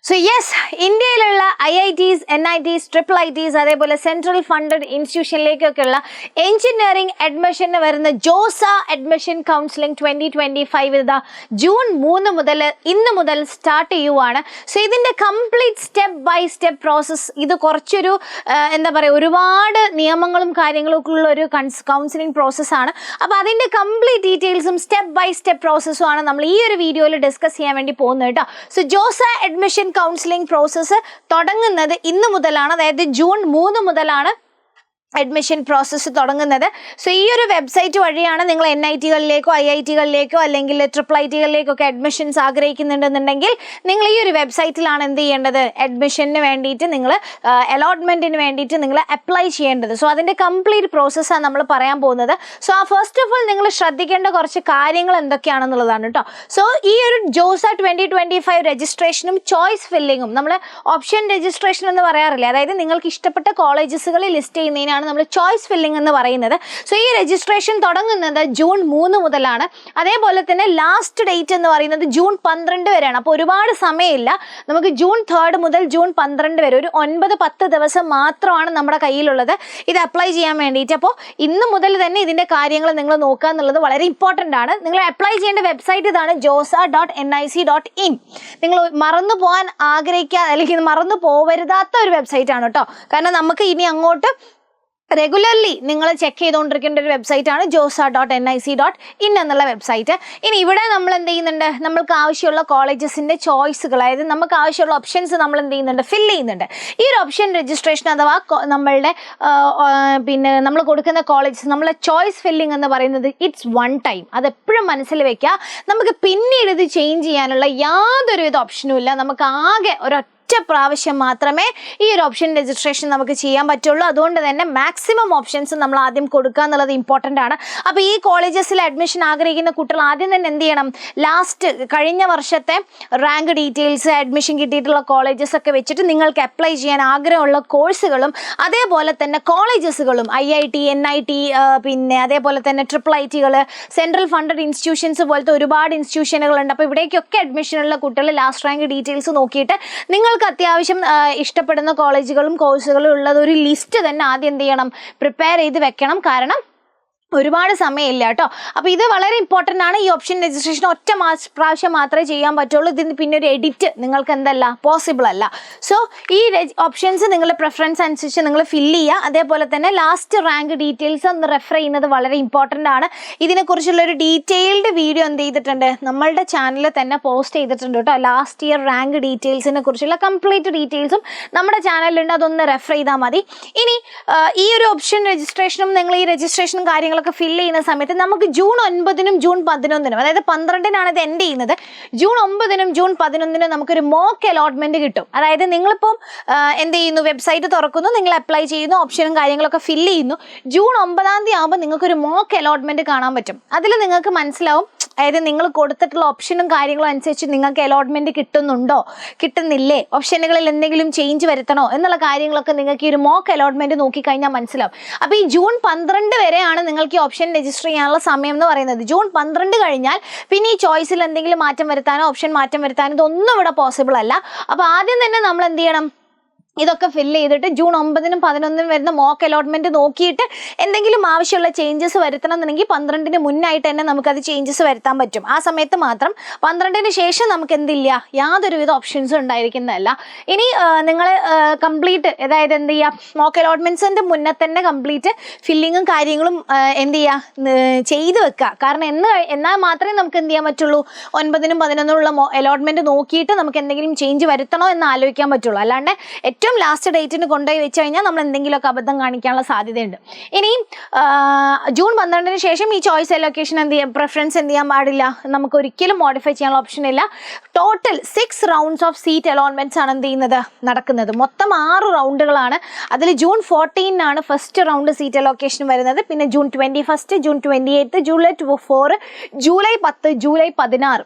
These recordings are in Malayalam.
So yes, ഇന്ത്യയിലുള്ള IITs, NITs, ട്രിപ്പിൾ ITs അതേപോലെ സെൻട്രൽ ഫണ്ടഡ് ഇൻസ്റ്റിറ്റ്യൂഷനിലേക്കൊക്കെയുള്ള എഞ്ചിനീയറിംഗ് അഡ്മിഷന് വരുന്ന ജോസ അഡ്മിഷൻ കൗൺസിലിംഗ് 2025 ഇതാ ജൂൺ 3 മുതൽ ഇന്ന് മുതൽ സ്റ്റാർട്ട് ചെയ്യുവാണ്. സോ ഇതിൻ്റെ complete step by step process, ഇത് കുറച്ചൊരു എന്താ പറയുക, ഒരുപാട് നിയമങ്ങളും കാര്യങ്ങളൊക്കെ ഉള്ള ഒരു കൗൺസിലിംഗ് പ്രോസസ്സാണ്. അപ്പോൾ അതിൻ്റെ കംപ്ലീറ്റ് ഡീറ്റെയിൽസും സ്റ്റെപ്പ് ബൈ സ്റ്റെപ്പ് പ്രോസസ്സുമാണ് നമ്മൾ ഈ ഒരു വീഡിയോയിൽ ഡിസ്കസ് ചെയ്യാൻ വേണ്ടി പോകുന്നത് കേട്ടോ. So Jose admission counselling process തുടങ്ങുന്നത് ഇന്ന് മുതലാണ്, അതായത് ജൂൺ 3 മുതലാണ് അഡ്മിഷൻ പ്രോസസ്സ് തുടങ്ങുന്നത്. സോ ഈ ഒരു വെബ്സൈറ്റ് വഴിയാണ് നിങ്ങൾ NITകളിലേക്കോ IITകളിലേക്കോ അല്ലെങ്കിൽ ട്രിപ്പിൾ ITകളിലേക്കൊക്കെ അഡ്മിഷൻസ് ആഗ്രഹിക്കുന്നുണ്ടെന്നുണ്ടെങ്കിൽ നിങ്ങൾ ഈ ഒരു വെബ്സൈറ്റിലാണ് എന്ത് ചെയ്യേണ്ടത്, അഡ്മിഷന് വേണ്ടിയിട്ട് നിങ്ങൾ അലോട്ട്മെൻറ്റിന് വേണ്ടിയിട്ട് നിങ്ങൾ അപ്ലൈ ചെയ്യേണ്ടത്. സോ അതിൻ്റെ കംപ്ലീറ്റ് പ്രോസസ്സാണ് നമ്മൾ പറയാൻ പോകുന്നത്. സോ ഫസ്റ്റ് ഓഫ് ഓൾ നിങ്ങൾ ശ്രദ്ധിക്കേണ്ട കുറച്ച് കാര്യങ്ങൾ എന്തൊക്കെയാണെന്നുള്ളതാണ് കേട്ടോ. സോ ഈ ഒരു ജോസ 2025 രജിസ്ട്രേഷനും ചോയ്സ് ഫില്ലിങ്ങും നമ്മൾ ഓപ്ഷൻ രജിസ്ട്രേഷൻ എന്ന് പറയാറില്ല, അതായത് നിങ്ങൾക്ക് ഇഷ്ടപ്പെട്ട കോളേജസുകൾ ലിസ്റ്റ് ചെയ്യുന്നതിനാണ് നമ്മൾ ചോയ്സ് ഫില്ലിംഗ് എന്ന് പറയുന്നത്. സോ ഈ രജിസ്ട്രേഷൻ തുടങ്ങുന്നത് ജൂൺ 3 മുതലാണ്. അതേപോലെ തന്നെ ലാസ്റ്റ് ഡേറ്റ് എന്ന് പറയുന്നത് ജൂൺ 12 വരെയാണ്. അപ്പോൾ ഒരുപാട് സമയമില്ല, നമുക്ക് ജൂൺ 3 മുതൽ ജൂൺ 12 വരെ ഒരു 9-10 ദിവസം മാത്രമാണ് നമ്മുടെ കയ്യിലുള്ളത് ഇത് അപ്ലൈ ചെയ്യാൻ വേണ്ടിയിട്ട്. അപ്പോൾ ഇന്ന് മുതൽ തന്നെ ഇതിൻ്റെ കാര്യങ്ങൾ നിങ്ങൾ നോക്കുക എന്നുള്ളത് വളരെ ഇമ്പോർട്ടൻ്റ് ആണ്. നിങ്ങൾ അപ്ലൈ ചെയ്യേണ്ട വെബ്സൈറ്റ് ഇതാണ്, josa.nic.in. നിങ്ങൾ മറന്നു പോകാൻ ആഗ്രഹിക്കുക അല്ലെങ്കിൽ മറന്നു പോവരുതാത്ത ഒരു വെബ്സൈറ്റ് ആണ് കേട്ടോ. കാരണം നമുക്ക് ഇനി അങ്ങോട്ട് റെഗുലർലി നിങ്ങൾ ചെക്ക് ചെയ്തുകൊണ്ടിരിക്കേണ്ട ഒരു വെബ്സൈറ്റാണ് josa.nic.in എന്നുള്ള വെബ്സൈറ്റ്. ഇനി ഇവിടെ നമ്മൾ എന്ത് ചെയ്യുന്നുണ്ട്, നമ്മൾക്ക് ആവശ്യമുള്ള കോളേജസിൻ്റെ ചോയ്സുകൾ, അതായത് നമുക്ക് ആവശ്യമുള്ള ഓപ്ഷൻസ് നമ്മൾ എന്ത് ചെയ്യുന്നുണ്ട്, ഫില്ല് ചെയ്യുന്നുണ്ട്. ഈ ഒരു ഓപ്ഷൻ രജിസ്ട്രേഷൻ അഥവാ നമ്മളുടെ പിന്നെ നമ്മൾ കൊടുക്കുന്ന കോളേജസ്, നമ്മളെ ചോയ്സ് ഫില്ലിംഗ് എന്ന് പറയുന്നത് ഇറ്റ്സ് വൺ ടൈം. അതെപ്പോഴും മനസ്സിൽ വെക്കുക. നമുക്ക് പിന്നീട് ഇത് ചേഞ്ച് ചെയ്യാനുള്ള യാതൊരുവിധ ഓപ്ഷനും ഇല്ല. നമുക്ക് ആകെ ഒരൊറ്റ പ്രാവശ്യം മാത്രമേ ഈ ഒരു ഓപ്ഷൻ രജിസ്ട്രേഷൻ നമുക്ക് ചെയ്യാൻ പറ്റുള്ളൂ. അതുകൊണ്ട് തന്നെ മാക്സിമം ഓപ്ഷൻസ് നമ്മൾ ആദ്യം കൊടുക്കുക എന്നുള്ളത് ഇമ്പോർട്ടൻ്റ് ആണ്. അപ്പോൾ ഈ കോളേജസിൽ അഡ്മിഷൻ ആഗ്രഹിക്കുന്ന കുട്ടികൾ ആദ്യം തന്നെ എന്ത് ചെയ്യണം, ലാസ്റ്റ് കഴിഞ്ഞ വർഷത്തെ റാങ്ക് ഡീറ്റെയിൽസ്, അഡ്മിഷൻ കിട്ടിയിട്ടുള്ള കോളേജസ് ഒക്കെ വെച്ചിട്ട് നിങ്ങൾക്ക് അപ്ലൈ ചെയ്യാൻ ആഗ്രഹമുള്ള കോഴ്സുകളും അതേപോലെ തന്നെ കോളേജസുകളും IIT, NIT, പിന്നെ അതേപോലെ തന്നെ ട്രിപ്പിൾ ITകൾ, സെൻട്രൽ ഫണ്ടഡ് ഇൻസ്റ്റിറ്റ്യൂഷൻസ് പോലത്തെ ഒരുപാട് ഇൻസ്റ്റിറ്റ്യൂഷനുകളുണ്ട്. അപ്പോൾ ഇവിടേക്കൊക്കെ അഡ്മിഷനുള്ള കുട്ടികൾ ലാസ്റ്റ് റാങ്ക് ഡീറ്റെയിൽസ് നോക്കിയിട്ട് നിങ്ങൾക്ക് അത്യാവശ്യം ഇഷ്ടപ്പെടുന്ന കോളേജുകളും കോഴ്സുകളും ഉള്ളത് ഒരു ലിസ്റ്റ് തന്നെ ആദ്യം എന്ത് ചെയ്യണം, പ്രിപ്പയർ ചെയ്ത് വെക്കണം. കാരണം ഒരുപാട് സമയമില്ല കേട്ടോ. അപ്പോൾ ഇത് വളരെ ഇമ്പോർട്ടൻ്റ് ആണ്. ഈ ഓപ്ഷൻ രജിസ്ട്രേഷൻ ഒറ്റ പ്രാവശ്യം മാത്രമേ ചെയ്യാൻ പറ്റുള്ളൂ. ഇതിന് പിന്നെ ഒരു എഡിറ്റ് നിങ്ങൾക്ക് എന്തല്ല പോസിബിൾ അല്ല. സോ ഈ ഓപ്ഷൻസ് നിങ്ങളുടെ പ്രിഫറൻസ് അനുസരിച്ച് നിങ്ങൾ ഫില്ല് ചെയ്യുക. അതേപോലെ തന്നെ ലാസ്റ്റ് റാങ്ക് ഡീറ്റെയിൽസ് ഒന്ന് റെഫർ ചെയ്യുന്നത് വളരെ ഇമ്പോർട്ടൻ്റ് ആണ്. ഇതിനെക്കുറിച്ചുള്ളൊരു ഡീറ്റെയിൽഡ് വീഡിയോ എന്ത് ചെയ്തിട്ടുണ്ട്, നമ്മളുടെ ചാനലിൽ തന്നെ പോസ്റ്റ് ചെയ്തിട്ടുണ്ട് കേട്ടോ. ലാസ്റ്റ് ഇയർ റാങ്ക് ഡീറ്റെയിൽസിനെ കുറിച്ചുള്ള കംപ്ലീറ്റ് ഡീറ്റെയിൽസും നമ്മുടെ ചാനലിലുണ്ട്, അതൊന്ന് റെഫർ ചെയ്താൽ മതി. ഇനി ഈ ഒരു ഓപ്ഷൻ രജിസ്ട്രേഷനും നിങ്ങൾ ഈ രജിസ്ട്രേഷനും കാര്യങ്ങളൊക്കെ ഫില്ല് ചെയ്യുന്ന സമയത്ത് നമുക്ക് ജൂൺ 9-നും ജൂൺ 11-നും, അതായത് 12-നാണ് ഇത് എൻഡ് ചെയ്യുന്നത്, ജൂൺ 9-നും ജൂൺ 11-നും നമുക്കൊരു മോക്ക് അലോട്ട്മെന്റ് കിട്ടും. അതായത് നിങ്ങളിപ്പം എന്ത് ചെയ്യുന്നു, വെബ്സൈറ്റ് തുറക്കുന്നു, നിങ്ങൾ അപ്ലൈ ചെയ്യുന്നു, ഓപ്ഷനും കാര്യങ്ങളൊക്കെ ഫില്ല് ചെയ്യുന്നു. ജൂൺ 9 ആകുമ്പോൾ നിങ്ങൾക്കൊരു മോക്ക് അലോട്ട്മെന്റ് കാണാൻ പറ്റും. അതിൽ നിങ്ങൾക്ക് മനസ്സിലാവും, അതായത് നിങ്ങൾ കൊടുത്തിട്ടുള്ള ഓപ്ഷനും കാര്യങ്ങളും അനുസരിച്ച് നിങ്ങൾക്ക് അലോട്ട്മെന്റ് കിട്ടുന്നുണ്ടോ, കിട്ടുന്നില്ലേ, ഓപ്ഷനുകളിൽ എന്തെങ്കിലും ചേഞ്ച് വരുത്തണോ എന്നുള്ള കാര്യങ്ങളൊക്കെ നിങ്ങൾക്ക് ഈ ഒരു മോക്ക് അലോട്ട്മെന്റ് നോക്കിക്കഴിഞ്ഞാൽ മനസ്സിലാവും. അപ്പോൾ ഈ ജൂൺ 12 വരെയാണ് നിങ്ങൾക്ക് ഈ ഓപ്ഷൻ രജിസ്റ്റർ ചെയ്യാനുള്ള സമയം എന്ന് പറയുന്നത്. ജൂൺ 12 കഴിഞ്ഞാൽ പിന്നെ ഈ ചോയ്സിൽ എന്തെങ്കിലും മാറ്റം വരുത്താനോ ഓപ്ഷൻ മാറ്റം വരുത്താനോ ഇതൊന്നും ഇവിടെ പോസിബിൾ അല്ല. അപ്പോൾ ആദ്യം തന്നെ നമ്മൾ എന്ത് ചെയ്യണം, ഇതൊക്കെ ഫില്ല് ചെയ്തിട്ട് ജൂൺ 9-നും 11-നും വരുന്ന മോക്ക് അലോട്ട്മെന്റ് നോക്കിയിട്ട് എന്തെങ്കിലും ആവശ്യമുള്ള ചേഞ്ചസ് വരുത്തണം എന്നുണ്ടെങ്കിൽ 12-ന് മുന്നായിട്ട് തന്നെ നമുക്കത് ചേഞ്ചസ് വരുത്താൻ പറ്റും. ആ സമയത്ത് മാത്രം. 12-ന് ശേഷം നമുക്ക് എന്തില്ല, യാതൊരുവിധ ഓപ്ഷൻസും ഉണ്ടായിരിക്കുന്നതല്ല. ഇനി നിങ്ങൾ കംപ്ലീറ്റ്, അതായത് എന്ത് ചെയ്യുക, മോക്ക് അലോട്ട്മെന്റ്സിൻ്റെ മുന്നേ തന്നെ കംപ്ലീറ്റ് ഫില്ലിങ്ങും കാര്യങ്ങളും എന്ത് ചെയ്യുക, ചെയ്ത് വെക്കുക. കാരണം എന്നാൽ മാത്രമേ നമുക്ക് എന്ത് ചെയ്യാൻ പറ്റുള്ളൂ, 9-നും 11-നും ഉള്ള അലോട്ട്മെന്റ് നോക്കിയിട്ട് നമുക്ക് എന്തെങ്കിലും ചേഞ്ച് വരുത്തണോ എന്ന് ആലോചിക്കാൻ പറ്റുള്ളൂ. അല്ലാണ്ട് ഏറ്റവും ലാസ്റ്റ് ഡേറ്റിന് കൊണ്ടുപോയി വെച്ച് കഴിഞ്ഞാൽ നമ്മൾ എന്തെങ്കിലുമൊക്കെ അബദ്ധം കാണിക്കാനുള്ള സാധ്യതയുണ്ട്. ഇനി ജൂൺ 12-ന് ശേഷം ഈ ചോയ്സ് അലോക്കേഷൻ എന്ത് ചെയ്യാം, പ്രിഫറൻസ് എന്ത് ചെയ്യാൻ പാടില്ല, നമുക്ക് ഒരിക്കലും മോഡിഫൈ ചെയ്യാനുള്ള ഓപ്ഷൻ ഇല്ല. Total 6 rounds of seat allotments ആണ് എന്ത് ചെയ്യുന്നത്, നടക്കുന്നത്. മൊത്തം 6 റൗണ്ടുകളാണ്. അതിൽ ജൂൺ 14-നാണ് ഫസ്റ്റ് റൗണ്ട് സീറ്റ് അലോക്കേഷൻ വരുന്നത്. പിന്നെ June 21, June 28, July 4, July 10, July 16.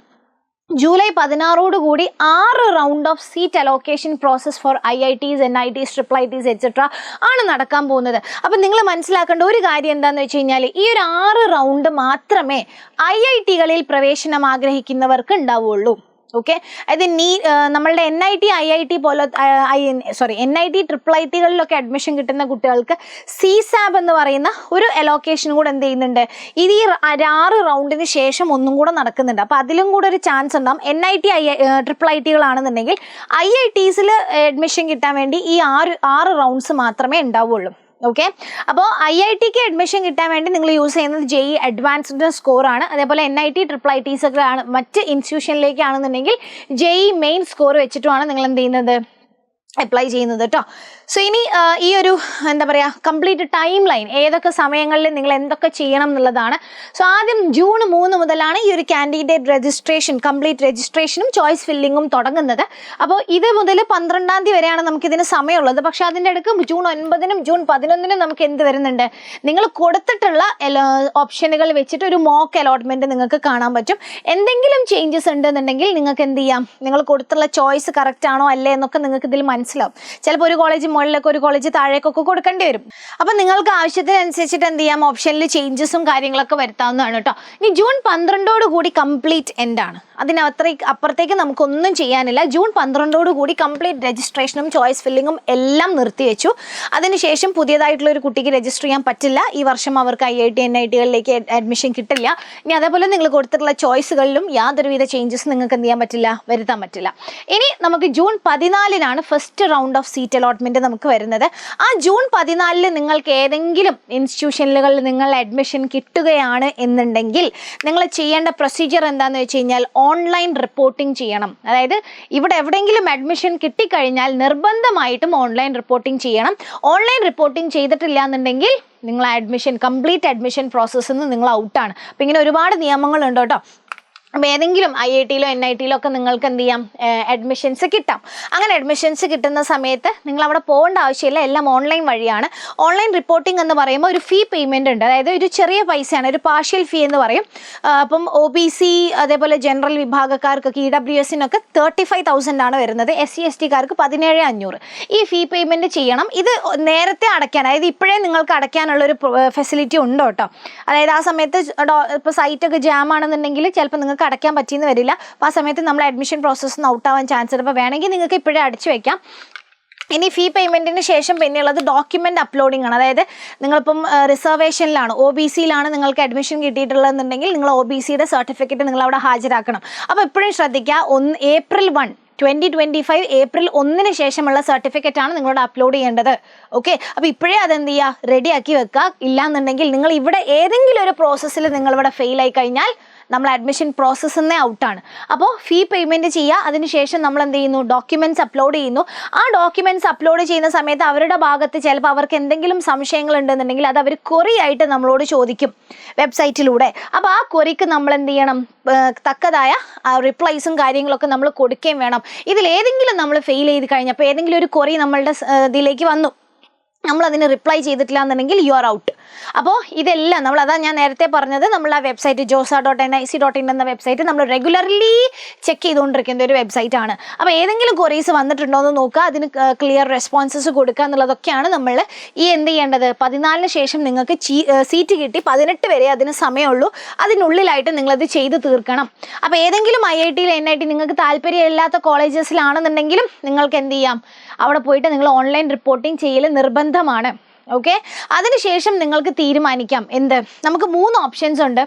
July 16 6 round of seat allocation process for IITs, NITs, triple ITs etcetera ആണ് നടക്കാൻ പോകുന്നത്. അപ്പം നിങ്ങൾ മനസ്സിലാക്കേണ്ട ഒരു കാര്യം എന്താണെന്ന് വെച്ച് കഴിഞ്ഞാൽ, ഈ ഒരു 6 റൗണ്ട് മാത്രമേ IITകളിൽ പ്രവേശനം ആഗ്രഹിക്കുന്നവർക്ക് ഉണ്ടാവുള്ളൂ. ഓക്കെ, അത് നമ്മളുടെ NIT IIT പോലെ NIT IIITകളിലൊക്കെ അഡ്മിഷൻ കിട്ടുന്ന കുട്ടികൾക്ക് CSAB എന്ന് പറയുന്ന ഒരു അലോക്കേഷൻ കൂടെ എന്ത് ചെയ്യുന്നുണ്ട്, ഇത് ഈ 6 റൗണ്ടിന് ശേഷം ഒന്നും കൂടെ നടക്കുന്നുണ്ട്. അപ്പോൾ അതിലും കൂടെ ഒരു ചാൻസ് ഉണ്ടാവും. NIT IITകളാണെന്നുണ്ടെങ്കിൽ IITസിൽ അഡ്മിഷൻ കിട്ടാൻ വേണ്ടി ഈ 6 റൗണ്ട്സ് മാത്രമേ ഉണ്ടാവുള്ളൂ. ഓക്കെ, അപ്പോൾ IITക്ക് അഡ്മിഷൻ കിട്ടാൻ വേണ്ടി നിങ്ങൾ യൂസ് ചെയ്യുന്നത് JEE അഡ്വാൻസ്ഡ് സ്കോറാണ്. അതേപോലെ NIT IIITs ഒക്കെ ആണ് മറ്റ് ഇൻസ്റ്റിറ്റ്യൂഷനിലേക്കാണെന്നുണ്ടെങ്കിൽ JEE മെയിൻ സ്കോർ വെച്ചിട്ടുമാണ് നിങ്ങൾ എന്ത് ചെയ്യുന്നത്, അപ്ലൈ ചെയ്യുന്നത് കേട്ടോ. സോ ഇനി ഈ ഒരു എന്താ പറയുക കംപ്ലീറ്റ് ടൈം ലൈൻ ഏതൊക്കെ സമയങ്ങളിൽ നിങ്ങൾ എന്തൊക്കെ ചെയ്യണം എന്നുള്ളതാണ്. സോ ആദ്യം ജൂൺ 3 മുതലാണ് ഈ ഒരു കാൻഡിഡേറ്റ് രജിസ്ട്രേഷൻ, കംപ്ലീറ്റ് രജിസ്ട്രേഷനും ചോയ്സ് ഫില്ലിങ്ങും തുടങ്ങുന്നത്. അപ്പോൾ ഇത് മുതൽ 12-ാം തീയതി വരെയാണ് നമുക്കിതിന് സമയമുള്ളത്. പക്ഷേ അതിൻ്റെ ഇടയ്ക്ക് ജൂൺ 9-നും ജൂൺ 11-നും നമുക്ക് എന്ത് വരുന്നുണ്ട്, നിങ്ങൾ കൊടുത്തിട്ടുള്ള ഓപ്ഷനുകൾ വെച്ചിട്ട് ഒരു മോക്ക് അലോട്ട്മെൻറ്റ് നിങ്ങൾക്ക് കാണാൻ പറ്റും. എന്തെങ്കിലും ചേഞ്ചസ് ഉണ്ടെന്നുണ്ടെങ്കിൽ നിങ്ങൾക്ക് എന്ത് ചെയ്യാം, നിങ്ങൾ കൊടുത്തുള്ള ചോയ്സ് കറക്റ്റ് ആണോ അല്ലേ എന്നൊക്കെ നിങ്ങൾക്ക് ഇതിൽ മനസ്സിലാവും. ചിലപ്പോൾ ഒരു കോളേജ് മുകളിലൊക്കെ ഒരു കോളേജ് താഴേക്കൊക്കെ കൊടുക്കേണ്ടി വരും. അപ്പം നിങ്ങൾക്ക് ആവശ്യത്തിനനുസരിച്ചിട്ട് എന്ത് ചെയ്യാം, ഓപ്ഷനിൽ ചേഞ്ചസും കാര്യങ്ങളൊക്കെ വരുത്താവുന്നതാണ് കേട്ടോ. ഇനി ജൂൺ 12-ഓടുകൂടി കംപ്ലീറ്റ് എൻഡ് ആണ്. അപ്പുറത്തേക്ക് നമുക്കൊന്നും ചെയ്യാനില്ല. ജൂൺ 12-ഓടുകൂടി കംപ്ലീറ്റ് രജിസ്ട്രേഷനും ചോയ്സ് ഫില്ലിങ്ങും എല്ലാം നിർത്തിവെച്ചു. അതിനുശേഷം പുതിയതായിട്ടുള്ള ഒരു കുട്ടിക്ക് രജിസ്റ്റർ ചെയ്യാൻ പറ്റില്ല. ഈ വർഷം അവർക്ക് IIT NITകളിലേക്ക് അഡ്മിഷൻ കിട്ടില്ല. ഇനി അതേപോലെ നിങ്ങൾ കൊടുത്തിട്ടുള്ള ചോയ്സുകളിലും യാതൊരുവിധ ചേഞ്ചസ് നിങ്ങൾക്ക് എന്ത് ചെയ്യാൻ പറ്റില്ല, വരുത്താൻ പറ്റില്ല. ഇനി നമുക്ക് ജൂൺ 14-നാണ് first round of seat allotment നമുക്ക് വരുന്നത്. ആ ജൂൺ 14 നിങ്ങൾക്ക് ഏതെങ്കിലും ഇൻസ്റ്റിറ്റ്യൂഷനുകളിൽ നിങ്ങൾ അഡ്മിഷൻ കിട്ടുകയാണ് എന്നുണ്ടെങ്കിൽ നിങ്ങൾ ചെയ്യേണ്ട പ്രൊസീജിയർ എന്താണെന്ന് വെച്ച് കഴിഞ്ഞാൽ ഓൺലൈൻ റിപ്പോർട്ടിംഗ് ചെയ്യണം. അതായത് ഇവിടെ എവിടെയെങ്കിലും അഡ്മിഷൻ കിട്ടിക്കഴിഞ്ഞാൽ നിർബന്ധമായിട്ടും ഓൺലൈൻ റിപ്പോർട്ടിംഗ് ചെയ്യണം. ഓൺലൈൻ റിപ്പോർട്ടിംഗ് ചെയ്തിട്ടില്ല എന്നുണ്ടെങ്കിൽ നിങ്ങൾ കംപ്ലീറ്റ് അഡ്മിഷൻ പ്രോസസ്സിൽ നിന്ന് നിങ്ങൾ ഔട്ടാണ്. അപ്പം ഇങ്ങനെ ഒരുപാട് നിയമങ്ങളുണ്ട് കേട്ടോ. അപ്പോൾ ഏതെങ്കിലും IITയിലോ NITയിലോ ഒക്കെ നിങ്ങൾക്ക് എന്ത് ചെയ്യാം, അഡ്മിഷൻസ് കിട്ടാം. അങ്ങനെ അഡ്മിഷൻസ് കിട്ടുന്ന സമയത്ത് നിങ്ങൾ അവിടെ പോകേണ്ട ആവശ്യമില്ല, എല്ലാം ഓൺലൈൻ വഴിയാണ്. ഓൺലൈൻ റിപ്പോർട്ടിംഗ് എന്ന് പറയുമ്പോൾ ഒരു ഫീ പേയ്മെൻ്റ് ഉണ്ട്. അതായത് ഒരു ചെറിയ പൈസയാണ്, ഒരു പാർഷ്യൽ ഫീ എന്ന് പറയും. അപ്പം OBC അതേപോലെ ജനറൽ വിഭാഗക്കാർക്കൊക്കെ EWSനൊക്കെ 35,000 ആണ് വരുന്നത്. SC STക്കാർക്ക് 17,500. ഈ ഫീ പേയ്മെൻറ്റ് ചെയ്യണം. ഇത് നേരത്തെ അടയ്ക്കാൻ, അതായത് ഇപ്പോഴേ നിങ്ങൾക്ക് അടയ്ക്കാനുള്ളൊരു ഫെസിലിറ്റി ഉണ്ട് കേട്ടോ. അതായത് ആ സമയത്ത് ഇപ്പോൾ സൈറ്റൊക്കെ ജാം ആണെന്നുണ്ടെങ്കിൽ ചിലപ്പോൾ നിങ്ങൾക്ക് അടയ്ക്കാൻ പറ്റിയെന്ന് വരില്ല. അപ്പോൾ ആ സമയത്ത് നമ്മൾ അഡ്മിഷൻ പ്രോസസ്സിൽ ഔട്ട് ആവാൻ ചാൻസ് ഉണ്ട്. അപ്പോൾ വേണമെങ്കിൽ നിങ്ങൾക്ക് ഇപ്പോഴേ അടച്ചു വയ്ക്കാം. ഇനി ഫീ പേയ്മെൻറ്റിന് ശേഷം പിന്നെയുള്ളത് ഡോക്യുമെൻ്റ് അപ്ലോഡിംഗ് ആണ്. അതായത് നിങ്ങളിപ്പം റിസർവേഷനിലാണ്, OBCയിലാണ് നിങ്ങൾക്ക് അഡ്മിഷൻ കിട്ടിയിട്ടുള്ളതെന്നുണ്ടെങ്കിൽ നിങ്ങൾ OBCയുടെ സർട്ടിഫിക്കറ്റ് നിങ്ങൾ അവിടെ ഹാജരാക്കണം. അപ്പോൾ എപ്പോഴും ശ്രദ്ധിക്കുക, April 1, 2025 April 1-ന് ശേഷമുള്ള സർട്ടിഫിക്കറ്റാണ് നിങ്ങളോട് അപ്ലോഡ് ചെയ്യേണ്ടത്. ഓക്കെ, അപ്പോൾ ഇപ്പോഴേ അതെന്ത് ചെയ്യുക, റെഡിയാക്കി വെക്കുക. ഇല്ലാന്നുണ്ടെങ്കിൽ നിങ്ങൾ ഇവിടെ ഏതെങ്കിലും ഒരു പ്രോസസ്സിൽ നിങ്ങളിവിടെ ഫെയിലായി കഴിഞ്ഞാൽ നമ്മൾ അഡ്മിഷൻ പ്രോസസ്സിൽ നിന്നേ ഔട്ടാണ്. അപ്പോൾ ഫീ പേയ്മെൻറ്റ് ചെയ്യുക. അതിനുശേഷം നമ്മൾ എന്ത് ചെയ്യുന്നു, ഡോക്യുമെൻറ്റ്സ് അപ്ലോഡ് ചെയ്യുന്നു. ആ ഡോക്യുമെൻറ്റ്സ് അപ്ലോഡ് ചെയ്യുന്ന സമയത്ത് അവരുടെ ഭാഗത്ത് ചിലപ്പോൾ അവർക്ക് എന്തെങ്കിലും സംശയങ്ങൾ ഉണ്ടെന്നുണ്ടെങ്കിൽ അത് അവർ ക്വറി ആയിട്ട് നമ്മളോട് ചോദിക്കും വെബ്സൈറ്റിലൂടെ. അപ്പോൾ ആ ക്വറിക്ക് നമ്മൾ എന്ത് ചെയ്യണം, തക്കതായ റിപ്ലൈസും കാര്യങ്ങളൊക്കെ നമ്മൾ കൊടുക്കുകയും വേണം. ഇതിലേതെങ്കിലും നമ്മൾ ഫെയിൽ ചെയ്ത് കഴിഞ്ഞപ്പോൾ ഏതെങ്കിലും ഒരു ക്വറി നമ്മളുടെ ഇതിലേക്ക് വന്നു, നമ്മളതിന് റിപ്ലൈ ചെയ്തിട്ടില്ല എന്നുണ്ടെങ്കിൽ യു ആർ ഔട്ട്. അപ്പോൾ ഇതെല്ലാം ഞാൻ നേരത്തെ പറഞ്ഞത്, നമ്മൾ ആ വെബ്സൈറ്റ് josa.nic.in എന്ന വെബ്സൈറ്റ് നമ്മൾ റെഗുലർലി ചെക്ക് ചെയ്തുകൊണ്ടിരിക്കുന്ന ഒരു വെബ്സൈറ്റാണ്. അപ്പോൾ ഏതെങ്കിലും ക്വറീസ് വന്നിട്ടുണ്ടോ എന്ന് നോക്കുക, അതിന് ക്ലിയർ റെസ്പോൺസസ് കൊടുക്കുക എന്നുള്ളതൊക്കെയാണ് നമ്മൾ എന്ത് ചെയ്യേണ്ടത്. 14-ന് ശേഷം നിങ്ങൾക്ക് സീറ്റ് കിട്ടി 18 വരെ അതിന് സമയമുള്ളൂ. അതിനുള്ളിലായിട്ട് നിങ്ങളത് ചെയ്ത് തീർക്കണം. അപ്പോൾ ഏതെങ്കിലും IITയിൽ NIT നിങ്ങൾക്ക് താല്പര്യമില്ലാത്ത കോളേജസിലാണെന്നുണ്ടെങ്കിലും നിങ്ങൾക്ക് എന്ത് ചെയ്യാം, അവിടെ പോയിട്ട് നിങ്ങൾ ഓൺലൈൻ റിപ്പോർട്ടിംഗ് ചെയ്യൽ നിർബന്ധമാണ്. ഓക്കെ, അതിനുശേഷം നിങ്ങൾക്ക് തീരുമാനിക്കാം നമുക്ക് 3 ഓപ്ഷൻസ് ഉണ്ട്.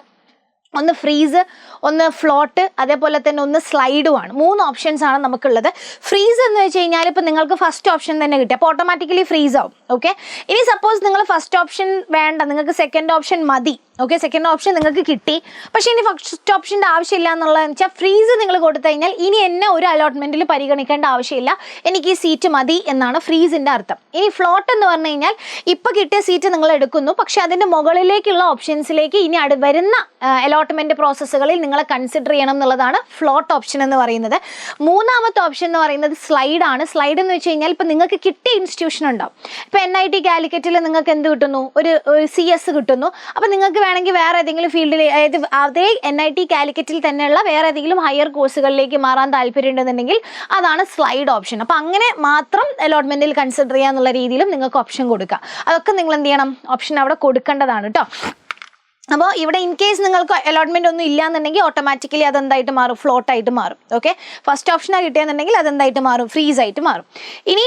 ഒന്ന് ഫ്രീസ്, ഒന്ന് ഫ്ലോട്ട്, അതേപോലെ തന്നെ ഒന്ന് സ്ലൈഡുമാണ്. 3 ഓപ്ഷൻസ് ആണ് നമുക്കുള്ളത്. ഫ്രീസ് എന്ന് വെച്ച് കഴിഞ്ഞാൽ ഇപ്പോൾ നിങ്ങൾക്ക് ഫസ്റ്റ് ഓപ്ഷൻ തന്നെ കിട്ടി, അപ്പോൾ ഓട്ടോമാറ്റിക്കലി ഫ്രീസ് ആവും. ഓക്കെ, ഇനി സപ്പോസ് നിങ്ങൾ ഫസ്റ്റ് ഓപ്ഷൻ വേണ്ട, നിങ്ങൾക്ക് സെക്കൻഡ് ഓപ്ഷൻ മതി. ഓക്കെ, സെക്കൻഡ് ഓപ്ഷൻ നിങ്ങൾക്ക് കിട്ടി, പക്ഷേ ഇനി ഫസ്റ്റ് ഓപ്ഷൻ്റെ ആവശ്യമില്ല എന്നുള്ളതെന്ന് വെച്ചാൽ ഫ്രീസ് നിങ്ങൾ കൊടുത്തു കഴിഞ്ഞാൽ ഇനി എന്നെ ഒരു അലോട്ട്മെൻറ്റിൽ പരിഗണിക്കേണ്ട ആവശ്യമില്ല, എനിക്ക് ഈ സീറ്റ് മതി എന്നാണ് ഫ്രീസിൻ്റെ അർത്ഥം. ഇനി ഫ്ലോട്ട് എന്ന് പറഞ്ഞു കഴിഞ്ഞാൽ ഇപ്പോൾ കിട്ടിയ സീറ്റ് നിങ്ങൾ എടുക്കുന്നു, പക്ഷേ അതിൻ്റെ മുകളിലേക്കുള്ള ഓപ്ഷൻസിലേക്ക് ഇനി വരുന്ന അലോട്ട്മെൻറ്റ് പ്രോസസ്സുകളിൽ നിങ്ങൾ കൺസിഡർ ചെയ്യണം എന്നുള്ളതാണ് ഫ്ലോട്ട് ഓപ്ഷൻ എന്ന് പറയുന്നത്. 3-ാമത്തെ ഓപ്ഷൻ എന്ന് പറയുന്നത് സ്ലൈഡാണ്. സ്ലൈഡ് എന്ന് വെച്ച് കഴിഞ്ഞാൽ ഇപ്പോൾ നിങ്ങൾക്ക് കിട്ടിയ ഇൻസ്റ്റിറ്റ്യൂഷൻ ഉണ്ടാവും. ഇപ്പോൾ NIT കാലിക്കറ്റിൽ നിങ്ങൾക്ക് എന്ത് കിട്ടുന്നു, ഒരു CS കിട്ടുന്നു. അപ്പോൾ നിങ്ങൾക്ക് വേണമെങ്കിൽ വേറെ ഏതെങ്കിലും ഫീൽഡിൽ, അതായത് അതേ NIT കാലിക്കറ്റിൽ തന്നെയുള്ള വേറെ ഏതെങ്കിലും ഹയർ കോഴ്സുകളിലേക്ക് മാറാൻ താല്പര്യം ഉണ്ടെന്നുണ്ടെങ്കിൽ അതാണ് സ്ലൈഡ് ഓപ്ഷൻ. അപ്പോൾ അങ്ങനെ മാത്രം അലോട്ട്മെൻറ്റിൽ കൺസിഡർ ചെയ്യുക എന്നുള്ള രീതിയിലും നിങ്ങൾക്ക് ഓപ്ഷൻ കൊടുക്കുക. അതൊക്കെ നിങ്ങൾ എന്ത് ചെയ്യണം, ഓപ്ഷൻ അവിടെ കൊടുക്കേണ്ടതാണ് കേട്ടോ. അപ്പോൾ ഇവിടെ ഇൻ കേസ് നിങ്ങൾക്ക് അലോട്ട്മെന്റ് ഒന്നും ഇല്ലാന്നുണ്ടെങ്കിൽ ഓട്ടോമാറ്റിക്കലി അതെന്തായിട്ട് മാറും, ഫ്ലോട്ട് ആയിട്ട് മാറും. ഓക്കെ, ഫസ്റ്റ് ഓപ്ഷനാണ് കിട്ടിയെന്നുണ്ടെങ്കിൽ അതെന്തായിട്ട് മാറും, ഫ്രീസ് ആയിട്ട് മാറും. ഇനി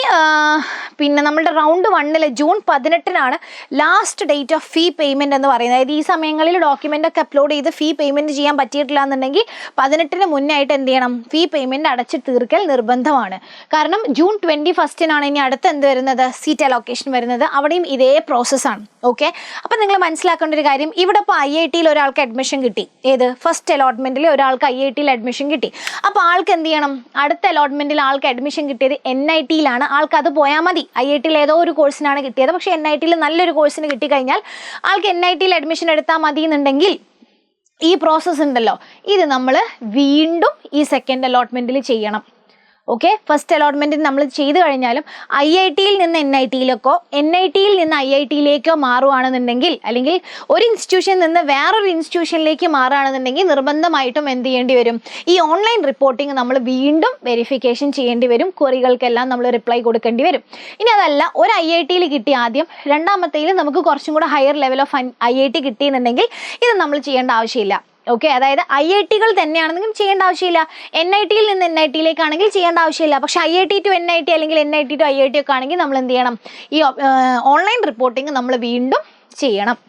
പിന്നെ നമ്മളുടെ round 1 June 18 last date of fee payment എന്ന് പറയുന്നത്. അതായത് ഈ സമയങ്ങളിൽ ഡോക്യുമെന്റ് ഒക്കെ അപ്ലോഡ് ചെയ്ത് ഫീ പേയ്മെന്റ് ചെയ്യാൻ പറ്റിയിട്ടില്ല എന്നുണ്ടെങ്കിൽ 18 മുന്നായിട്ട് എന്ത് ചെയ്യണം, ഫീ പേയ്മെന്റ് അടച്ച് തീർക്കൽ നിർബന്ധമാണ്. കാരണം ജൂൺ 21 ഇനി അടുത്ത് എന്ത് വരുന്നത്, സീറ്റ് അലോക്കേഷൻ വരുന്നത്. അവിടെയും ഇതേ പ്രോസസ്സാണ്. ഓക്കെ, അപ്പം നിങ്ങൾ മനസ്സിലാക്കേണ്ട ഒരു കാര്യം, ഇവിടെ ഇപ്പോൾ IIT ഒരാൾക്ക് അഡ്മിഷൻ കിട്ടി. ഏത്, ഫസ്റ്റ് അലോട്ട്മെന്റിൽ ഒരാൾക്ക് IIT അഡ്മിഷൻ കിട്ടി. അപ്പോൾ ആൾക്ക് എന്ത് ചെയ്യണം, അടുത്ത അലോട്ട്മെന്റിൽ ആൾക്ക് അഡ്മിഷൻ കിട്ടിയത് NIT ആൾക്ക് അത് പോയാൽ മതി. IIT ഏതോ ഒരു കോഴ്സിനാണ് കിട്ടിയത്, പക്ഷേ NIT നല്ലൊരു കോഴ്സിന് കിട്ടിക്കഴിഞ്ഞാൽ ആൾക്ക് NIT അഡ്മിഷൻ എടുത്താൽ മതി എന്നുണ്ടെങ്കിൽ ഈ പ്രോസസ്സ് ഉണ്ടല്ലോ, ഇത് നമ്മൾ വീണ്ടും ഈ സെക്കൻഡ് അലോട്ട്മെന്റിൽ ചെയ്യണം. ഓക്കെ, ഫസ്റ്റ് അലോട്ട്മെൻറ്റിന് നമ്മൾ ചെയ്ത് കഴിഞ്ഞാലും IIT നിന്ന് NIT NIT നിന്ന് IIT മാറുകയാണെന്നുണ്ടെങ്കിൽ, അല്ലെങ്കിൽ ഒരു ഇൻസ്റ്റിറ്റ്യൂഷനിൽ നിന്ന് വേറൊരു ഇൻസ്റ്റിറ്റ്യൂഷനിലേക്ക് മാറുകയാണെന്നുണ്ടെങ്കിൽ നിർബന്ധമായിട്ടും എന്ത് ചെയ്യേണ്ടി വരും, ഈ ഓൺലൈൻ റിപ്പോർട്ടിംഗ് നമ്മൾ വീണ്ടും വെരിഫിക്കേഷൻ ചെയ്യേണ്ടി വരും. ക്വറികൾക്കെല്ലാം നമ്മൾ റിപ്ലൈ കൊടുക്കേണ്ടി വരും. ഇനി അതല്ല, ഒരു IIT കിട്ടി ആദ്യം, രണ്ടാമത്തേൽ നമുക്ക് കുറച്ചും കൂടെ ഹയർ ലെവൽ ഓഫ് IIT കിട്ടിയെന്നുണ്ടെങ്കിൽ ഇത് നമ്മൾ ചെയ്യേണ്ട ആവശ്യമില്ല. ഓക്കെ, അതായത് IIT തന്നെയാണെങ്കിലും ചെയ്യേണ്ട ആവശ്യമില്ല. NIT നിന്ന് NIT ആണെങ്കിൽ ചെയ്യേണ്ട ആവശ്യമില്ല. പക്ഷെ IIT to NIT അല്ലെങ്കിൽ NIT to IIT ഒക്കെ ആണെങ്കിൽ നമ്മൾ എന്ത് ചെയ്യണം, ഈ ഓൺലൈൻ റിപ്പോർട്ടിംഗ് നമ്മൾ വീണ്ടും ചെയ്യണം.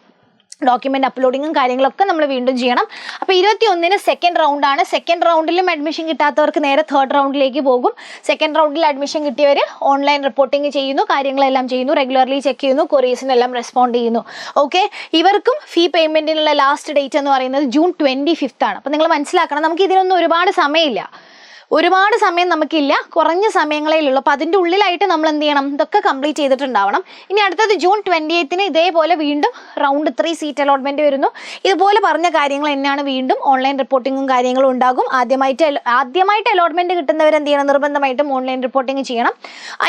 ഡോക്യുമെന്റ് അപ്ലോഡിങ്ങും കാര്യങ്ങളൊക്കെ നമ്മൾ വീണ്ടും ചെയ്യണം. അപ്പോൾ 21 സെക്കൻഡ് റൗണ്ടാണ്. സെക്കൻഡ് റൗണ്ടിലും അഡ്മിഷൻ കിട്ടാത്തവർക്ക് നേരെ തേർഡ് റൗണ്ടിലേക്ക് പോകും. സെക്കൻഡ് റൗണ്ടിൽ അഡ്മിഷൻ കിട്ടിയവർ ഓൺലൈൻ റിപ്പോർട്ടിംഗ് ചെയ്യുന്നു, കാര്യങ്ങളെല്ലാം ചെയ്യുന്നു, റെഗുലർലി ചെക്ക് ചെയ്യുന്നു, കൊറീസിനെല്ലാം റെസ്പോണ്ട് ചെയ്യുന്നു. ഓക്കെ, ഇവർക്കും ഫീ പേയ്മെന്റിനുള്ള ലാസ്റ്റ് ഡേറ്റ് എന്ന് പറയുന്നത് ജൂൺ 25 അപ്പോൾ നിങ്ങൾ മനസ്സിലാക്കണം, നമുക്ക് ഇതിനൊന്നും ഒരുപാട് സമയമില്ല. ഒരുപാട് സമയം നമുക്കില്ല, കുറഞ്ഞ സമയങ്ങളേയുള്ളൂ. അപ്പോൾ അതിൻ്റെ ഉള്ളിലായിട്ട് നമ്മൾ എന്ത് ചെയ്യണം, ഇതൊക്കെ കംപ്ലീറ്റ് ചെയ്തിട്ടുണ്ടാവണം. ഇനി അടുത്തത് ജൂൺ 20 ഇതേപോലെ വീണ്ടും റൗണ്ട് 3 സീറ്റ് അലോട്ട്മെൻറ്റ് വരുന്നു. ഇതുപോലെ പറഞ്ഞ കാര്യങ്ങൾ തന്നെയാണ്, വീണ്ടും ഓൺലൈൻ റിപ്പോർട്ടിങ്ങും കാര്യങ്ങളും ഉണ്ടാകും. ആദ്യമായിട്ട് അലോട്ട്മെൻറ്റ് കിട്ടുന്നവർ എന്ത് ചെയ്യണം, നിർബന്ധമായിട്ടും ഓൺലൈൻ റിപ്പോർട്ടിങ് ചെയ്യണം.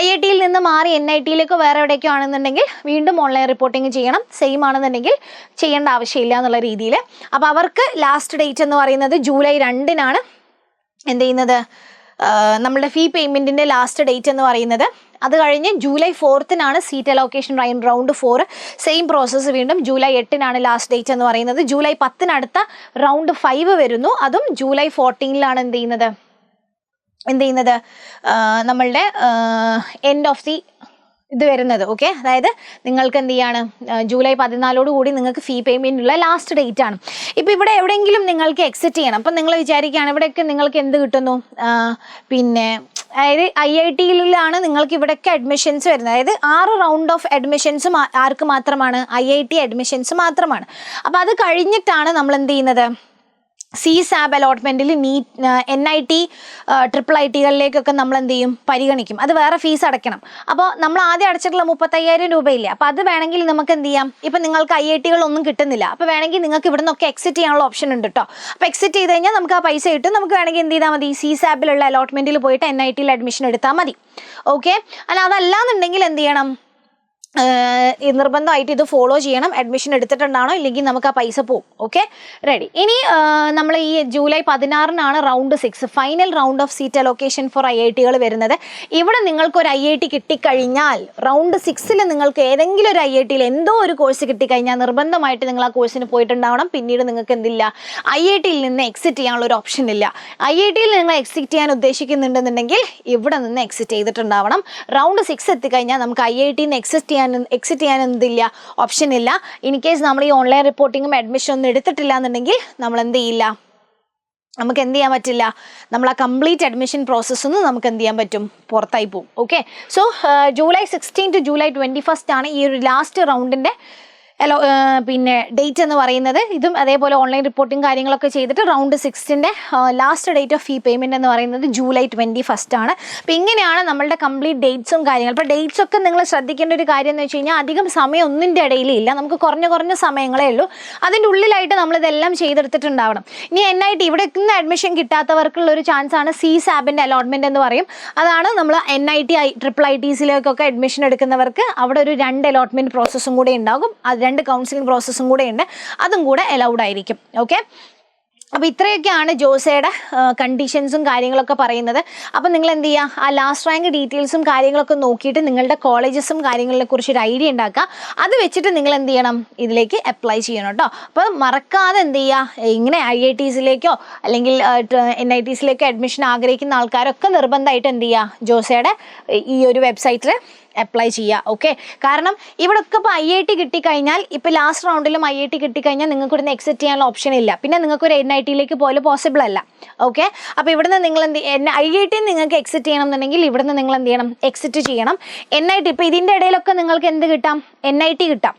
IIT നിന്ന് മാറി NIT വേറെ എവിടേക്കോ ആണെന്നുണ്ടെങ്കിൽ വീണ്ടും ഓൺലൈൻ റിപ്പോർട്ടിങ് ചെയ്യണം. സെയിം ആണെന്നുണ്ടെങ്കിൽ ചെയ്യേണ്ട ആവശ്യമില്ല എന്നുള്ള രീതിയിൽ. അപ്പോൾ അവർക്ക് ലാസ്റ്റ് ഡേറ്റ് എന്ന് പറയുന്നത് ജൂലൈ 2 എന്ത് ചെയ്യുന്നത്, നമ്മളുടെ ഫീ പേയ്മെൻറ്റിൻ്റെ ലാസ്റ്റ് ഡേറ്റ് എന്ന് പറയുന്നത്. അത് കഴിഞ്ഞ് July 4 seat allocation round 4. Same process വീണ്ടും ജൂലൈ 8 ലാസ്റ്റ് ഡേറ്റ് എന്ന് പറയുന്നത്. ജൂലൈ 10 അടുത്ത റൗണ്ട് 5 വരുന്നു. അതും ജൂലൈ 14 എന്ത് ചെയ്യുന്നത് നമ്മളുടെ എൻഡ് ഓഫ് ദി ഇത് വരുന്നത്. ഓക്കെ, അതായത് നിങ്ങൾക്ക് എന്ത് ചെയ്യാണ്, ജൂലൈ 14 നിങ്ങൾക്ക് ഫീ പേയ്മെൻറ്റുള്ള ലാസ്റ്റ് ഡേറ്റ് ആണ്. ഇപ്പോൾ ഇവിടെ എവിടെയെങ്കിലും നിങ്ങൾക്ക് എക്സിറ്റ് ചെയ്യണം. അപ്പം നിങ്ങൾ വിചാരിക്കുകയാണ് ഇവിടെയൊക്കെ നിങ്ങൾക്ക് എന്ത് കിട്ടുന്നു, പിന്നെ അതായത് IIT നിങ്ങൾക്ക് ഇവിടെയൊക്കെ അഡ്മിഷൻസ് വരുന്നത്. അതായത് 6 റൗണ്ട് ഓഫ് അഡ്മിഷൻസും ആർക്ക് മാത്രമാണ്, IIT അഡ്മിഷൻസ് മാത്രമാണ്. അപ്പോൾ അത് കഴിഞ്ഞിട്ടാണ് നമ്മൾ എന്ത് ചെയ്യുന്നത്, CSAB അലോട്ട്മെൻറ്റിൽ NIT IIT നമ്മൾ എന്ത് ചെയ്യും, പരിഗണിക്കും. അത് വേറെ ഫീസ് അടയ്ക്കണം. അപ്പോൾ നമ്മൾ ആദ്യം അടച്ചിട്ടുള്ള 35,000 രൂപയില്ലേ, അപ്പോൾ അത് വേണമെങ്കിൽ നമുക്ക് എന്ത് ചെയ്യാം, ഇപ്പം നിങ്ങൾക്ക് IIT ഒന്നും കിട്ടുന്നില്ല, അപ്പോൾ വേണമെങ്കിൽ നിങ്ങൾക്ക് ഇവിടെ നിന്നൊക്കെ എക്സിറ്റ് ചെയ്യാനുള്ള ഓപ്ഷൻ ഉണ്ട് കേട്ടോ. അപ്പോൾ എക്സിറ്റ് ചെയ്ത് കഴിഞ്ഞാൽ നമുക്ക് ആ പൈസ കിട്ടും. നമുക്ക് വേണമെങ്കിൽ എന്ത് ചെയ്താൽ മതി, CSAB അലോട്ട്മെൻറ്റിൽ പോയിട്ട് NIT അഡ്മിഷൻ എടുത്താൽ മതി. ഓക്കെ, അതല്ലാന്നുണ്ടെങ്കിൽ എന്ത് ചെയ്യണം, നിർബന്ധമായിട്ട് ഇത് ഫോളോ ചെയ്യണം. അഡ്മിഷൻ എടുത്തിട്ടുണ്ടാണോ, ഇല്ലെങ്കിൽ നമുക്ക് ആ പൈസ പോകും. Okay, ready. ഇനി നമ്മൾ ഈ July 16 round 6 final round of seat allocation for IIT വരുന്നത്. ഇവിടെ നിങ്ങൾക്കൊരു IIT കിട്ടിക്കഴിഞ്ഞാൽ റൗണ്ട് 6 നിങ്ങൾക്ക് ഏതെങ്കിലും ഒരു IIT എന്തോ ഒരു കോഴ്സ് കിട്ടിക്കഴിഞ്ഞാൽ നിർബന്ധമായിട്ട് നിങ്ങൾ ആ കോഴ്സിന് പോയിട്ടുണ്ടാവണം. പിന്നീട് നിങ്ങൾക്ക് എന്തില്ല, IIT നിന്ന് എക്സിറ്റ് ചെയ്യാനുള്ള ഒരു ഓപ്ഷൻ ഇല്ല. IIT നിങ്ങൾ എക്സിറ്റ് ചെയ്യാൻ ഉദ്ദേശിക്കുന്നുണ്ടെന്നുണ്ടെങ്കിൽ ഇവിടെ നിന്ന് എക്സിറ്റ് ചെയ്തിട്ടുണ്ടാവണം. റൗണ്ട് 6 എത്തിക്കഴിഞ്ഞാൽ നമുക്ക് IIT എക്സിറ്റ് ചെയ്യാൻ എന്തില്ല, ഓപ്ഷൻ ഇല്ല. ഇൻ കേസ് നമ്മൾ ഈ ഓൺലൈൻ റിപ്പോർട്ടിങ്ങും അഡ്മിഷൻ ഒന്നും എടുത്തിട്ടില്ല എന്നുണ്ടെങ്കിൽ നമ്മൾ എന്ത് ചെയ്യില്ല, നമുക്ക് എന്ത് ചെയ്യാൻ പറ്റില്ല, നമ്മൾ ആ കംപ്ലീറ്റ് അഡ്മിഷൻ പ്രോസസ്സൊന്നും നമുക്ക് എന്ത് ചെയ്യാൻ പറ്റും, പുറത്തായി പോകും. Okay, so July 16 to July 21 ഈ ഒരു ലാസ്റ്റ് റൗണ്ടിൻ്റെ പിന്നെ ഡേറ്റ് എന്ന് പറയുന്നത്. ഇതും അതേപോലെ ഓൺലൈൻ റിപ്പോർട്ടിങ് കാര്യങ്ങളൊക്കെ ചെയ്തിട്ട് round 6 last date of fee payment എന്ന് പറയുന്നത് ജൂലൈ 21. അപ്പോൾ ഇങ്ങനെയാണ് നമ്മളുടെ കംപ്ലീറ്റ് ഡേറ്റ്സും കാര്യങ്ങളും. അപ്പോൾ ഡേറ്റ്സ് ഒക്കെ നിങ്ങൾ ശ്രദ്ധിക്കേണ്ട ഒരു കാര്യം എന്ന് വെച്ച് കഴിഞ്ഞാൽ അധികം സമയം ഒന്നിൻ്റെ ഇടയിലില്ല, നമുക്ക് കുറഞ്ഞ സമയങ്ങളേ ഉള്ളൂ. അതിൻ്റെ ഉള്ളിലായിട്ട് നമ്മളിതെല്ലാം ചെയ്തെടുത്തിട്ടുണ്ടാവണം. ഇനി NIT ഇവിടെ നിന്ന് അഡ്മിഷൻ കിട്ടാത്തവർക്കുള്ള ഒരു ചാൻസാണ് CSAB അലോട്ട്മെൻറ്റ് എന്ന് പറയും. അതാണ് നമ്മൾ NIT IITസിലേക്കൊക്കെ അഡ്മിഷൻ എടുക്കുന്നവർക്ക് അവിടെ ഒരു 2 അലോട്ട്മെൻറ്റ് പ്രോസസ്സും കൂടെ ഉണ്ടാകും. 2 കൗൺസിലിംഗ് പ്രോസസ്സും കൂടെ ഉണ്ട്, അതും കൂടെ അലൗഡ് ആയിരിക്കും. ഓക്കെ, അപ്പോൾ ഇത്രയൊക്കെയാണ് ജോസയുടെ കണ്ടീഷൻസും കാര്യങ്ങളൊക്കെ പറയുന്നത്. അപ്പോൾ നിങ്ങൾ എന്ത് ചെയ്യുക, ആ ലാസ്റ്റ് റാങ്ക് ഡീറ്റെയിൽസും കാര്യങ്ങളൊക്കെ നോക്കിയിട്ട് നിങ്ങളുടെ കോളേജസും കാര്യങ്ങളെ കുറിച്ച് ഒരു ഐഡിയ ഉണ്ടാക്കുക. അത് വെച്ചിട്ട് നിങ്ങൾ എന്ത് ചെയ്യണം, ഇതിലേക്ക് അപ്ലൈ ചെയ്യണം കേട്ടോ. അപ്പോൾ മറക്കാതെ എന്ത് ചെയ്യുക, ഇങ്ങനെ IITസിലേക്കോ അല്ലെങ്കിൽ NITസിലേക്കോ അഡ്മിഷൻ ആഗ്രഹിക്കുന്ന ആൾക്കാരൊക്കെ നിർബന്ധമായിട്ട് എന്ത് ചെയ്യുക, ജോസയുടെ ഈ ഒരു വെബ്സൈറ്റിൽ അപ്ലൈ ചെയ്യുക. ഓക്കെ, കാരണം ഇവിടെയൊക്കെ ഇപ്പോൾ IIT കിട്ടിക്കഴിഞ്ഞാൽ, ഇപ്പോൾ ലാസ്റ്റ് റൗണ്ടിലും IIT കിട്ടിക്കഴിഞ്ഞാൽ നിങ്ങൾക്ക് ഇവിടുന്ന് എക്സിറ്റ് ചെയ്യാനുള്ള ഓപ്ഷൻ ഇല്ല. പിന്നെ നിങ്ങൾക്കൊരു NITയിലേക്ക് പോലും പോസിബിൾ അല്ല. ഓക്കെ, അപ്പോൾ ഇവിടുന്ന് നിങ്ങൾ IIT നിങ്ങൾക്ക് എക്സിറ്റ് ചെയ്യണം എന്നുണ്ടെങ്കിൽ ഇവിടുന്ന് നിങ്ങൾ എന്ത് ചെയ്യണം, എക്സിറ്റ് ചെയ്യണം. NIT ഇപ്പോൾ ഇതിൻ്റെ ഇടയിലൊക്കെ നിങ്ങൾക്ക് എന്ത് കിട്ടാം, NIT കിട്ടാം.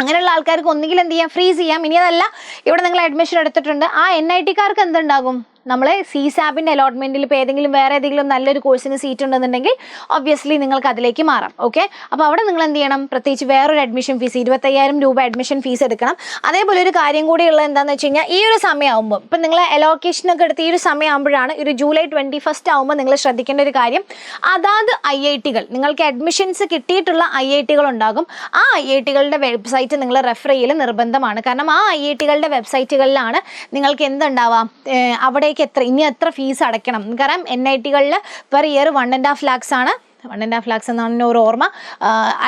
അങ്ങനെയുള്ള ആൾക്കാർക്ക് ഒന്നുകിൽ എന്ത് ചെയ്യാം, ഫ്രീസ് ചെയ്യാം. ഇനി അതല്ല, ഇവിടെ നിങ്ങൾ അഡ്മിഷൻ എടുത്തിട്ടുണ്ട്, ആ NITക്കാർക്ക് എന്തുണ്ടാകും, നമ്മൾ CSABിൻ്റെ അലോട്ട്മെൻറ്റിൽ ഇപ്പോൾ ഏതെങ്കിലും വേറെ ഏതെങ്കിലും നല്ലൊരു കോഴ്സിന് സീറ്റ് ഉണ്ടെന്നുണ്ടെങ്കിൽ ഒബ്വിയസ്ലി നിങ്ങൾക്ക് അതിലേക്ക് മാറാം. ഓക്കെ, അപ്പോൾ അവിടെ നിങ്ങൾ എന്ത് ചെയ്യണം, പ്രത്യേകിച്ച് വേറൊരു അഡ്മിഷൻ ഫീസ് 25,000 രൂപ അഡ്മിഷൻ ഫീസ് എടുക്കണം. അതേപോലെ ഒരു കാര്യം കൂടിയുള്ളത് എന്താണെന്ന് വെച്ച് കഴിഞ്ഞാൽ, ഈ ഒരു സമയമാകുമ്പോൾ ഇപ്പം നിങ്ങൾ അലോക്കേഷനൊക്കെ എടുത്ത് ഈ ഒരു സമയമാകുമ്പോഴാണ്, ഒരു ജൂലൈ 21 ആകുമ്പോൾ നിങ്ങൾ ശ്രദ്ധിക്കേണ്ട ഒരു കാര്യം, അതാത് IITകൾ നിങ്ങൾക്ക് അഡ്മിഷൻസ് കിട്ടിയിട്ടുള്ള IITകൾ ഉണ്ടാകും. ആ IITകളുടെ വെബ്സൈറ്റ് നിങ്ങൾ റെഫർ ചെയ്യൽ നിർബന്ധമാണ്. കാരണം ആ IITകളുടെ വെബ്സൈറ്റുകളിലാണ് നിങ്ങൾക്ക് എന്തുണ്ടാവാം, അവിടെ ഇനി എത്ര ഫീസ് അടയ്ക്കണം. കാരണം NITകളിൽ പെർ ഇയർ 1.5 lakhs ആണ്. 1.5 lakhs എന്നാണ് ഒരു ഓർമ്മ.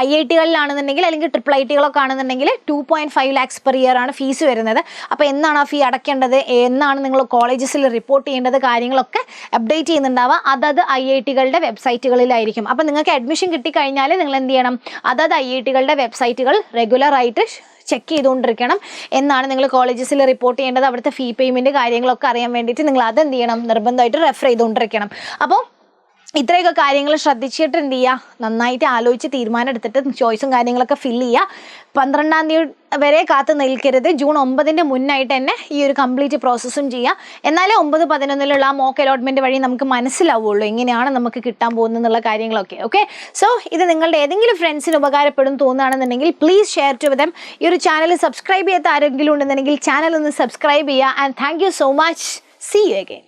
IITകളിലാണെന്നുണ്ടെങ്കിൽ അല്ലെങ്കിൽ IIITകളൊക്കെ ആണെന്നുണ്ടെങ്കിൽ 2.5 lakhs പെർ ഇയർ ആണ് ഫീസ് വരുന്നത്. അപ്പോൾ എന്നാണ് ആ ഫീ അടയ്ക്കേണ്ടത്, എന്നാണ് നിങ്ങൾ കോളേജസിൽ റിപ്പോർട്ട് ചെയ്യേണ്ടത്, കാര്യങ്ങളൊക്കെ അപ്ഡേറ്റ് ചെയ്യുന്നുണ്ടാവുക അതത് IITകളുടെ വെബ്സൈറ്റുകളിലായിരിക്കും. അപ്പോൾ നിങ്ങൾക്ക് അഡ്മിഷൻ കിട്ടിക്കഴിഞ്ഞാൽ നിങ്ങൾ എന്ത് ചെയ്യണം, അതത് IITകളുടെ വെബ്സൈറ്റുകൾ റെഗുലറായിട്ട് ചെക്ക് ചെയ്തുകൊണ്ടിരിക്കണം. എന്നാണ് നിങ്ങൾ കോളേജസിൽ റിപ്പോർട്ട് ചെയ്യേണ്ടത്, അവിടുത്തെ ഫീ പേയ്മെൻറ്റ് കാര്യങ്ങളൊക്കെ അറിയാൻ വേണ്ടിയിട്ട് നിങ്ങൾ അതെന്ത് ചെയ്യണം, നിർബന്ധമായിട്ട് റെഫർ ചെയ്തുകൊണ്ടിരിക്കണം. അപ്പോൾ ഇത്രയൊക്കെ കാര്യങ്ങൾ ശ്രദ്ധിച്ചിട്ട് എന്ത് ചെയ്യുക, നന്നായിട്ട് ആലോചിച്ച് തീരുമാനം എടുത്തിട്ട് ചോയ്സും കാര്യങ്ങളൊക്കെ ഫില്ല് ചെയ്യുക. 12-ാം തീയതി വരെ കാത്തു നിൽക്കരുത്. ജൂൺ 9-ന്റെ മുന്നായിട്ട് തന്നെ ഈ ഒരു കംപ്ലീറ്റ് പ്രോസസ്സും ചെയ്യുക. എന്നാലേ 9-11 ആ മോക്ക് അലോട്ട്മെൻറ്റ് വഴി നമുക്ക് മനസ്സിലാവുള്ളൂ എങ്ങനെയാണ് നമുക്ക് കിട്ടാൻ പോകുന്നത് എന്നുള്ള കാര്യങ്ങളൊക്കെ. ഓക്കെ, സോ ഇത് നിങ്ങളുടെ ഏതെങ്കിലും ഫ്രണ്ട്സിന് ഉപകാരപ്പെടും തോന്നുകയാണെന്നുണ്ടെങ്കിൽ പ്ലീസ് ഷെയർ ടു ദം. ഈ ഒരു ചാനൽ സബ്സ്ക്രൈബ് ചെയ്യാത്ത ആരെങ്കിലും ഉണ്ടെന്നുണ്ടെങ്കിൽ ചാനൽ ഒന്ന് സബ്സ്ക്രൈബ് ചെയ്യുക. And thank you so much. See you again.